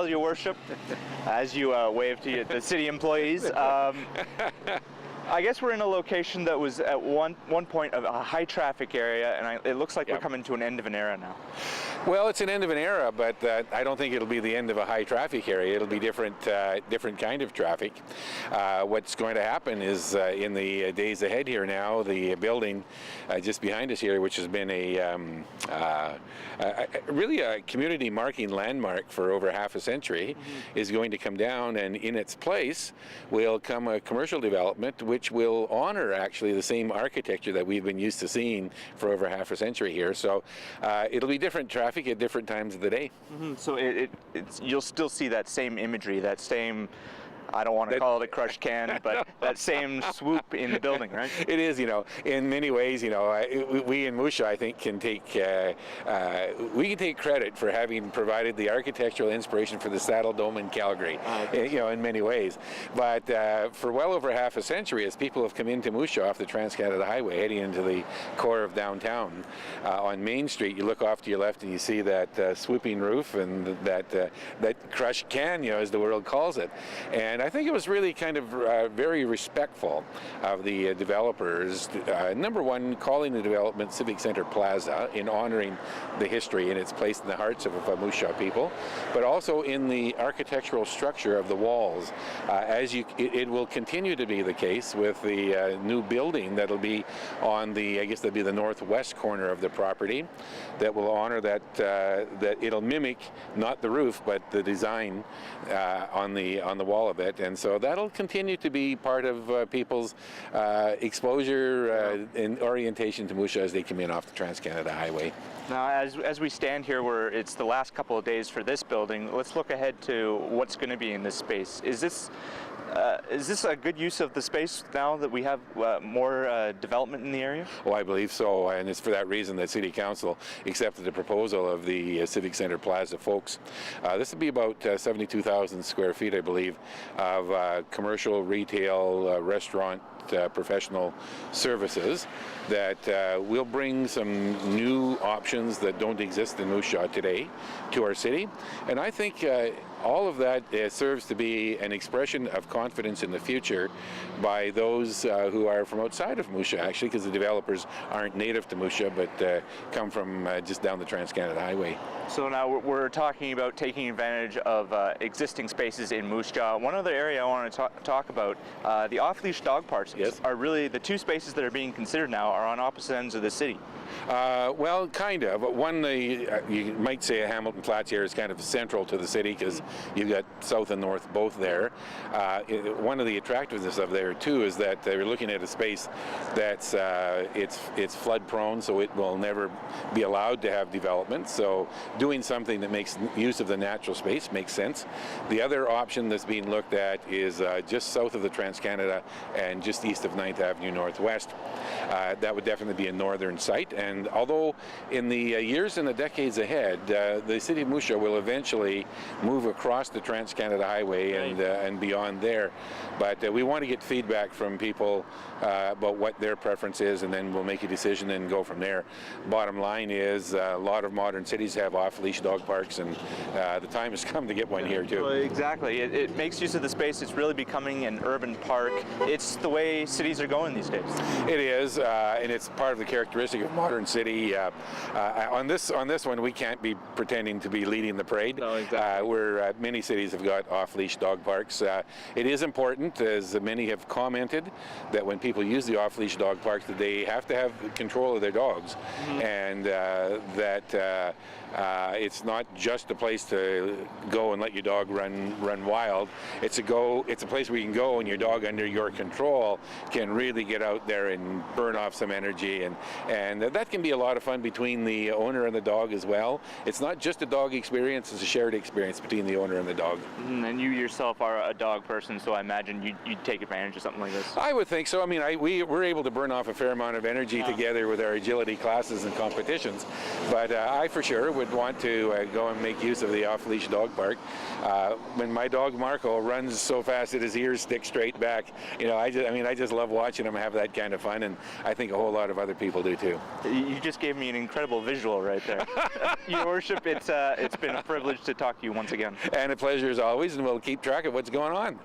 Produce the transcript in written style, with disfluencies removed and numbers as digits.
well, Your Worship, as you wave to the city employees. I guess we're in a location that was at one point of a high traffic area, and it looks like we're coming to an end of an era now. Well, it's an end of an era, but I don't think it'll be the end of a high traffic area. It'll be different kind of traffic. What's going to happen is in the days ahead here now, the building just behind us here, which has been really a community marking landmark for over half a century, is going to come down, and in its place will come a commercial development which will honor actually the same architecture that we've been used to seeing for over half a century here. So it'll be different traffic at different times of the day. So you'll still see that same imagery, that same, I don't want to call it a crushed can, but that same swoop in the building, right? It is, in many ways, we in Moose Jaw, I think, can take credit for having provided the architectural inspiration for the Saddle Dome in Calgary, in many ways. But for well over half a century, as people have come into Moose Jaw off the Trans-Canada Highway, heading into the core of downtown, on Main Street, you look off to your left and you see that swooping roof and that crushed can, as the world calls it. And I think it was really kind of very respectful of the developers. Number one, calling the development Civic Centre Plaza in honoring the history and its place in the hearts of Moose Jaw people, but also in the architectural structure of the walls. It will continue to be the case with the new building that'll be on the, I guess that'll be the northwest corner of the property, that will honor that it'll mimic not the roof but the design on the wall of it. And so that'll continue to be part of people's exposure and orientation to Moose Jaw as they come in off the Trans-Canada Highway. Now, as we stand here where it's the last couple of days for this building, let's look ahead to what's going to be in this space. Is this a good use of the space now that we have more development in the area? Oh, I believe so, and it's for that reason that City Council accepted the proposal of the Civic Centre Plaza folks. This will be about 72,000 square feet, I believe, of commercial, retail, restaurant, professional services that will bring some new options that don't exist in Moose Jaw today to our city. And I think all of that serves to be an expression of confidence in the future by those who are from outside of Moose Jaw, actually, because the developers aren't native to Moose Jaw, but come from just down the Trans-Canada Highway. So now we're talking about taking advantage of existing spaces in Moose Jaw. One other area I want to talk about, the Offleash Dog Parks, are really the two spaces that are being considered now are on opposite ends of the city. Well, kind of. One, you might say Hamilton Flats here is kind of central to the city because you've got south and north both there. One of the attractiveness of there too is that they're looking at a space that's it's flood prone, so it will never be allowed to have development. So doing something that makes use of the natural space makes sense. The other option that's being looked at is just south of the Trans-Canada and just east of 9th Avenue Northwest. That would definitely be a northern site, and although in the years and the decades ahead, the city of Moose Jaw will eventually move across the Trans-Canada Highway and beyond there, but we want to get feedback from people about what their preference is, and then we'll make a decision and go from there. Bottom line is a lot of modern cities have off-leash dog parks, and the time has come to get one here too. Well, exactly. It makes use of the space. It's really becoming an urban park. It's the way cities are going these days. It is, and it's part of the characteristic of modern city. On this one, we can't be pretending to be leading the parade. No, exactly. Where many cities have got off-leash dog parks. It is important, as many have commented, that when people use the off-leash dog parks, that they have to have control of their dogs, and that it's not just a place to go and let your dog run wild. It's a place where you can go and your dog under your control can really get out there and burn off some energy, and that can be a lot of fun between the owner and the dog as well. It's not just a dog experience, it's a shared experience between the owner and the dog. And you yourself are a dog person, so I imagine you'd take advantage of something like this. I would think so. I mean, we're able to burn off a fair amount of energy together with our agility classes and competitions, but I for sure would want to go and make use of the off-leash dog park. When my dog Marco runs so fast that his ears stick straight back, I just love watching him have that kind of fun, and I think a whole lot of other people do too. You just gave me an incredible visual right there. Your Worship, it's been a privilege to talk to you once again. And a pleasure as always, and we'll keep track of what's going on.